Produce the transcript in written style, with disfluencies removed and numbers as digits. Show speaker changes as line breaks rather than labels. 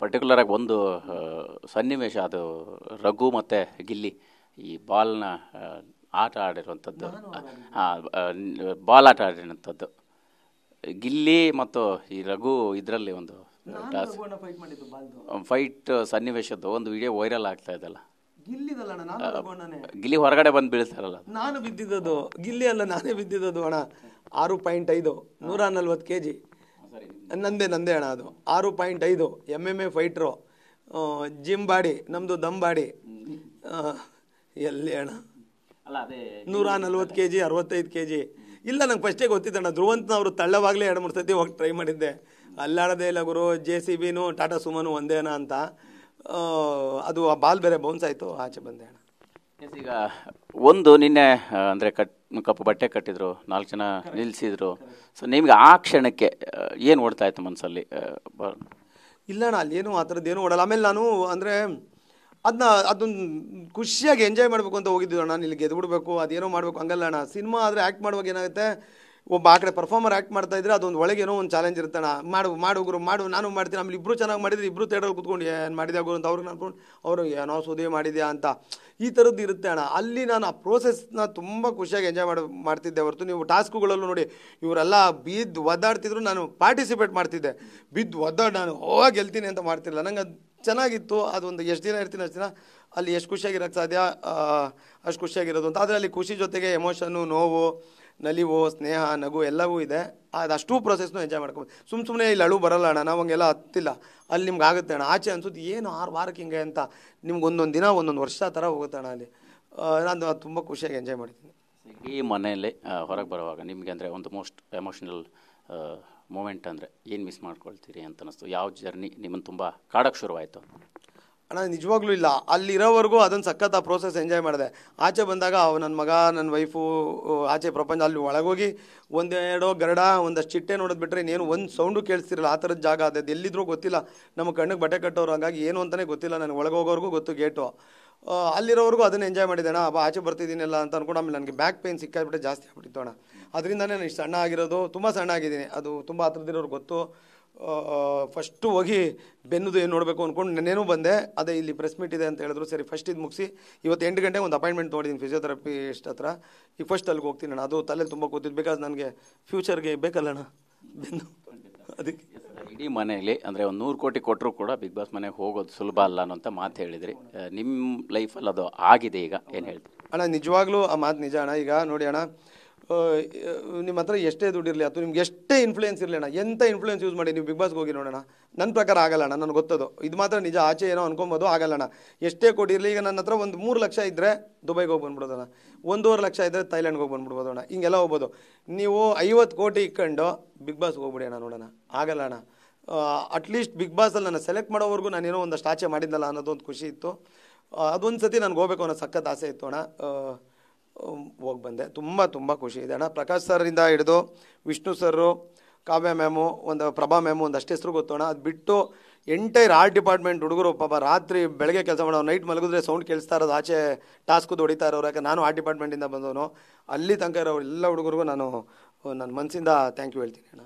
Particular ಆಗಿ ಒಂದು ಸನ್ನಿವೇಶ, ಅದು ರಘು ಮತ್ತು ಗಿಲ್ಲಿ ಈ ಬಾಲ್ನ ಆಟ ಆಡಿರುವಂಥದ್ದು. ಬಾಲ್ ಆಟ ಆಡಿರೋಂಥದ್ದು ಗಿಲ್ಲಿ ಮತ್ತು ಈ ರಘು ಇದರಲ್ಲಿ ಒಂದು ಫೈಟ್ ಸನ್ನಿವೇಶದ್ದು ಒಂದು ವಿಡಿಯೋ ವೈರಲ್ ಆಗ್ತಾ ಇದೆಲ್ಲ. ಗಿಲ್ಲಿ ಹೊರಗಡೆ ಬಂದು ಬೀಳ್ತಾರಲ್ಲ,
ನಾನು ಬಿದ್ದಿದ್ದು ಗಿಲ್ಲಿ ಅಲ್ಲ, ನಾನೇ ಬಿದ್ದಿದ್ದು ಅಣ್ಣ. 6.5 140 kg ನಂದೇ ಅಣ್ಣ. ಅದು 6.5 MMA ಫೈಟ್ರು, ಜಿಮ್ ಬಾಡಿ ನಮ್ಮದು, ದಮ್ ಬಾಡಿ. ಎಲ್ಲಿ ಅಣ್ಣ 140 kg 65 kg ಇಲ್ಲ. ನಂಗೆ ಫಸ್ಟೇ ಗೊತ್ತಿದ್ದಣ್ಣ, ಧ್ರುವಂತನವರು ತಳ್ಳವಾಗಲೇ 2-3 ಸತಿ ಹೋಗಿ ಟ್ರೈ ಮಾಡಿದ್ದೆ. ಅಲ್ಲಾಡೋದೇ ಇಲ್ಲ ಗುರು, JCBನೂ ಟಾಟಾ ಸುಮನು ಒಂದೇನಾ ಅಂತ. ಅದು ಆ ಬಾಲ್ ಬೇರೆ ಬೌನ್ಸ್ ಆಯಿತು, ಆಚೆ ಬಂದೆ ಅಣ್ಣ.
ಈಗ ಒಂದು ನಿನ್ನೆ ಅಂದರೆ ಕಪ್ಪು ಬಟ್ಟೆ ಕಟ್ಟಿದ್ರು, 4 ಜನ ನಿಲ್ಲಿಸಿದ್ರು. ಸೊ ನಿಮ್ಗೆ ಆ ಕ್ಷಣಕ್ಕೆ ಏನು ಓಡ್ತಾ ಇತ್ತು ಮನಸ್ಸಲ್ಲಿ?
ಇಲ್ಲ ಅಣ್ಣ, ಅಲ್ಲೇನು ಆ ಥರದ್ದೇನು ಓಡಲ್ಲ. ಆಮೇಲೆ ನಾನು ಅಂದರೆ ಅದೊಂದು ಖುಷಿಯಾಗಿ ಎಂಜಾಯ್ ಮಾಡಬೇಕು ಅಂತ ಹೋಗಿದ್ದು ಅಣ್ಣ. ಇಲ್ಲಿ ಗೆದ್ಬಿಡ್ಬೇಕು, ಅದೇನೋ ಮಾಡಬೇಕು ಹಂಗಲ್ಲ ಅಣ್ಣ. ಸಿನಿಮಾ ಆದರೆ ಆ್ಯಕ್ಟ್ ಮಾಡುವಾಗ ಏನಾಗುತ್ತೆ, ಒಬ್ಬ ಆ ಕಡೆ ಪರ್ಫಾರ್ಮರ್ ಆ್ಯಕ್ಟ್ ಮಾಡ್ತಾ ಇದ್ರೆ ಅದೊಂದು ಒಳಗೇನೋ ಒಂದು ಚಾಲೆಂಜ್ ಇರ್ತಾಣ. ಮಾಡು ಗುರು ಮಾಡು, ನಾನು ಮಾಡ್ತೀನಿ. ಆಮೇಲೆ ಇಬ್ಬರು ಚೆನ್ನಾಗಿ ಮಾಡಿದ್ರೆ ಇಬ್ಬರು ಥಿಯೇಟ್ರಲ್ಲಿ ಕೂತ್ಕೊಂಡು ಏನು ಮಾಡಿದೆ ಗುರು ಅಂತ ಅವ್ರಿಗೆ ಅನ್ಕೊಂಡು ಅವರು ಏನೋ ಸುದ್ದಿ ಮಾಡಿದ್ಯಾ ಅಂತ ಈ ಥರದ್ದು ಇರುತ್ತೆ ಅಣ್ಣ. ಅಲ್ಲಿ ನಾನು ಆ ಪ್ರೋಸೆಸ್ನ ತುಂಬ ಖುಷಿಯಾಗಿ ಎಂಜಾಯ್ ಮಾಡ್ತಿದ್ದೆ ಹೊರತು, ನೀವು ಟಾಸ್ಕ್ಗಳಲ್ಲೂ ನೋಡಿ ಇವರೆಲ್ಲ ಬಿದ್ದು ಒದ್ದಾಡ್ತಿದ್ರು, ನಾನು ಪಾರ್ಟಿಸಿಪೇಟ್ ಮಾಡ್ತಿದ್ದೆ. ಬಿದ್ದು ಒದ್ದಾಡಿ ನಾನು ಗೆಲ್ತೀನಿ ಅಂತ ಮಾಡ್ತಿರಲಿಲ್ಲ. ನಂಗೆ ಅದು ಚೆನ್ನಾಗಿತ್ತು. ಅದೊಂದು ಎಷ್ಟು ದಿನ ಇರ್ತೀನಿ ಅಷ್ಟು ದಿನ ಅಲ್ಲಿ ಎಷ್ಟು ಖುಷಿಯಾಗಿರೋಕ್ಕೆ ಸಾಧ್ಯ ಅಷ್ಟು ಖುಷಿಯಾಗಿರೋದು ಅಂತ. ಆದರೆ ಅಲ್ಲಿ ಖುಷಿ ಜೊತೆಗೆ ಎಮೋಷನ್ನು, ನೋವು, ನಲಿವು, ಸ್ನೇಹ, ನಗು ಎಲ್ಲವೂ ಇದೆ. ಅದಷ್ಟು ಪ್ರೊಸೆಸ್ನು ಎಂಜಾಯ್ ಮಾಡ್ಕೊಂಡು ಸುಮ್ಮನೆ ಇಲ್ಲಿ ಅಳು ಬರಲ್ಲ ಅಣ್ಣ. ನಾವು ಹಂಗೆಲ್ಲ ಹತ್ತಿಲ್ಲ. ಅಲ್ಲಿ ನಿಮ್ಗೆ ಆಗುತ್ತೆ ಅಣ್ಣ. ಆಚೆ ಅನ್ಸುತ್ತೆ ಏನು 6 ವಾರಕ್ಕೆ ಹಿಂಗೆ ಅಂತ, ನಿಮ್ಗೆ ಒಂದೊಂದು ದಿನ ಒಂದೊಂದು ವರ್ಷ ಥರ ಹೋಗುತ್ತೆ ಅಣ್ಣ. ಅಲ್ಲಿ ನಾನು ತುಂಬ ಖುಷಿಯಾಗಿ ಎಂಜಾಯ್ ಮಾಡಿದ್ದೀನಿ.
ಈ ಮನೆಯಲ್ಲಿ ಹೊರಗೆ ಬರುವಾಗ ನಿಮಗೆ ಅಂದರೆ ಒಂದು ಮೋಸ್ಟ್ ಎಮೋಷ್ನಲ್ ಮೂಮೆಂಟ್ ಅಂದರೆ ಏನು ಮಿಸ್ ಮಾಡ್ಕೊಳ್ತೀರಿ ಅಂತ ಅನ್ನಿಸ್ತು? ಯಾವ ಜರ್ನಿ ನಿಮ್ಮನ್ನು ತುಂಬ ಕಾಡೋಕ್ಕೆ ಶುರುವಾಯಿತು?
ಅಣ್ಣ ನಿಜವಾಗ್ಲೂ ಇಲ್ಲ, ಅಲ್ಲಿರೋವರೆಗೂ ಅದನ್ನು ಸಖತ್ ಆ ಪ್ರೋಸೆಸ್ ಎಂಜಾಯ್ ಮಾಡಿದೆ. ಆಚೆ ಬಂದಾಗ ನನ್ನ ಮಗ, ನನ್ನ ವೈಫು, ಆಚೆ ಪ್ರಪಂಚ, ಅಲ್ಲಿ ಒಳಗೋಗಿ ಒಂದೆರಡೋ ಗರಡ ಒಂದಷ್ಟು ಚಿಟ್ಟೆ ನೋಡೋದು ಬಿಟ್ಟರೆ ಇನ್ನೇನು ಒಂದು ಸೌಂಡು ಕೇಳಿಸ್ತಿರಲ್ಲ. ಆ ಥರದ ಜಾಗ ಅದು ಎಲ್ಲಿದ್ರೂ ಗೊತ್ತಿಲ್ಲ. ನಮ್ಮ ಕಣ್ಣಿಗೆ ಬಟ್ಟೆ ಕಟ್ಟೋರು, ಹಾಗಾಗಿ ಏನು ಅಂತಲೇ ಗೊತ್ತಿಲ್ಲ. ನನಗೆ ಒಳಗೋಗೋರ್ಗೂ ಗೊತ್ತು ಗೇಟು. ಅಲ್ಲಿರೋವರೆಗೂ ಅದನ್ನು ಎಂಜಾಯ್ ಮಾಡಿದೆ ಅಣ್ಣ. ಆಚೆ ಬರ್ತಿದ್ದೀನಿಲ್ಲ ಅಂತ ಅಂದ್ಕೊಂಡು ಆಮೇಲೆ ನನಗೆ ಬ್ಯಾಕ್ ಪೇಯ್ನ್ ಸಿಕ್ಕಾಬಿಟ್ಟೆ ಜಾಸ್ತಿ ಆಗ್ಬಿಟ್ಟಿತ್ತು ಅಣ್ಣ. ಅದರಿಂದನೇ ನಾನು ಇಷ್ಟು ಸಣ್ಣ ಆಗಿರೋದು. ತುಂಬ ಸಣ್ಣ ಆಗಿದ್ದೀನಿ, ಅದು ತುಂಬ ಹತ್ರದಿರೋರು ಗೊತ್ತು. ಫಸ್ಟು ಹೋಗಿ ಬೆನ್ನದು ಏನು ನೋಡಬೇಕು ಅಂದ್ಕೊಂಡು ನೆನ್ನೆನೂ ಬಂದೆ. ಅದೇ ಇಲ್ಲಿ ಪ್ರೆಸ್ ಮೀಟ್ ಇದೆ ಅಂತ ಹೇಳಿದ್ರು. ಸರಿ ಫಸ್ಟ್ ಇದು ಮುಗಿಸಿ ಇವತ್ತು 8 ಗಂಟೆಗೆ ಒಂದು ಅಪಾಯಿಂಟ್ಮೆಂಟ್ ನೋಡಿದ್ದೀನಿ ಫಿಸಿಯೋಥೆರಪಿಸ್ಟ್ ಹತ್ರ. ಈಗ ಫಸ್ಟ್ ಅಲ್ಲಿಗೆ ಹೋಗ್ತೀನಿ ಅಣ್ಣ. ಅದು ತಲೆಯಲ್ಲಿ ತುಂಬ ಕೂತಿದ್ದು, ಬಿಕಾಸ್ ನನಗೆ ಫ್ಯೂಚರ್ಗೆ ಬೇಕಲ್ಲ ಅಣ್ಣ ಬೆನ್ನು. ಅದಕ್ಕೆ
ಇಡೀ ಮನೆಯಲ್ಲಿ ಅಂದರೆ ಒಂದು 100 ಕೋಟಿ ಕೊಟ್ಟರು ಕೂಡ ಬಿಗ್ ಬಾಸ್ ಮನೆಗೆ ಹೋಗೋದು ಸುಲಭ ಅಲ್ಲ ಅನ್ನೋಂಥ ಮಾತು ಹೇಳಿದ್ರಿ. ನಿಮ್ಮ ಲೈಫಲ್ಲಿ ಅದು ಆಗಿದೆ ಈಗ, ಏನು ಹೇಳ್ತೀರಿ
ಅಣ್ಣ? ನಿಜವಾಗ್ಲೂ ಆ ಮಾತು ನಿಜ ಅಣ್ಣ. ಈಗ ನೋಡಿ ಅಣ್ಣ, ನಿಮ್ಮ ಹತ್ರ ಎಷ್ಟೇ ದುಡ್ಡಿರಲಿ ಅಥವಾ ನಿಮ್ಗೆ ಎಷ್ಟೇ ಇನ್ಫ್ಲೂಯೆನ್ಸ್ ಇರಲಿ ಅಣ್ಣ, ಎಂಥ ಇನ್ಫ್ಲೂಯೆನ್ಸ್ ಯೂಸ್ ಮಾಡಿ ನೀವು ಬಿಗ್ ಬಾಸ್ಗೆ ಹೋಗಿ ನೋಡೋಣ, ನನ್ನ ಪ್ರಕಾರ ಆಗಲ್ಲ ಅಣ್ಣ. ನನಗೆ ಗೊತ್ತದು, ಇದು ಮಾತ್ರ ನಿಜ. ಆಚೆ ಏನೋ ಅನ್ಕೊಬೋದು, ಆಗಲ್ಲ ಅಣ್ಣ. ಎಷ್ಟೇ ಕೋಟಿ ಇರಲಿ. ಈಗ ನನ್ನ ಹತ್ರ ಒಂದು 3 ಲಕ್ಷ ಇದ್ದರೆ ದುಬೈಗೆ ಹೋಗಿ ಬಂದ್ಬಿಡೋದಣ್ಣ. 1.5 ಲಕ್ಷ ಇದ್ದರೆ ಥೈಲ್ಯಾಂಡ್ಗೆ ಹೋಗಿ ಬಂದ್ಬಿಡ್ಬೋದು ಅಣ್ಣ. ಹಿಂಗೆಲ್ಲ ಹೋಗ್ಬೋದು. ನೀವು 50 ಕೋಟಿ ಇಟ್ಕೊಂಡು ಬಿಗ್ ಬಾಸ್ಗೆ ಹೋಗ್ಬಿಡಿ ಅಣ್ಣ, ನೋಡೋಣ. ಆಗಲ್ಲ ಅಣ್ಣ. ಅಟ್ಲೀಸ್ಟ್ ಬಿಗ್ ಬಾಸಲ್ಲಿ ನನ್ನ ಸೆಲೆಕ್ಟ್ ಮಾಡೋವರೆಗೂ ನಾನೇನೋ ಒಂದಷ್ಟು ಆಚೆ ಮಾಡಿದ್ನಲ್ಲ ಅನ್ನೋದೊಂದು ಖುಷಿ ಇತ್ತು. ಅದೊಂದು ಸತಿ ನನಗೆ ಹೋಗ್ಬೇಕು ಅನ್ನೋ ಸಖತ್ ಆಸೆ ಇತ್ತು ಅಣ್ಣ. ಹೋಗಿ ಬಂದೆ. ತುಂಬ ಖುಷಿ ಇದೆ ಅಣ್ಣ. ಪ್ರಕಾಶ್ ಸರಿಂದ ಹಿಡಿದು ವಿಷ್ಣು ಸರು, ಕಾವ್ಯ ಮ್ಯಾಮು, ಒಂದು ಪ್ರಭಾ ಮ್ಯಾಮು, ಒಂದಷ್ಟು ಹೆಸರು ಗೊತ್ತೋಣ. ಅದು ಬಿಟ್ಟು ಎಂಟೈರ್ ಆರ್ಟ್ ಡಿಪಾರ್ಟ್ಮೆಂಟ್ ಹುಡುಗರು ಪಾಪ ರಾತ್ರಿ ಬೆಳಗ್ಗೆ ಕೆಲಸ ಮಾಡೋ, ನೈಟ್ ಮಲಗಿದ್ರೆ ಸೌಂಡ್ ಕೇಳಿಸ್ತಾ ಇರೋದು, ಆಚೆ ಟಾಸ್ಕು ಹೊಡಿತಾ ಇರೋರು. ಯಾಕೆ ನಾನು ಆರ್ಟ್ ಡಿಪಾರ್ಟ್ಮೆಂಟಿಂದ ಬಂದವನು. ಅಲ್ಲಿ ತನಕ ಇರೋ ಎಲ್ಲ ಹುಡುಗರಿಗೂ ನಾನು ನನ್ನ ಮನಸ್ಸಿಂದ ಥ್ಯಾಂಕ್ ಯು ಹೇಳ್ತೀನಿ ಅಣ್ಣ.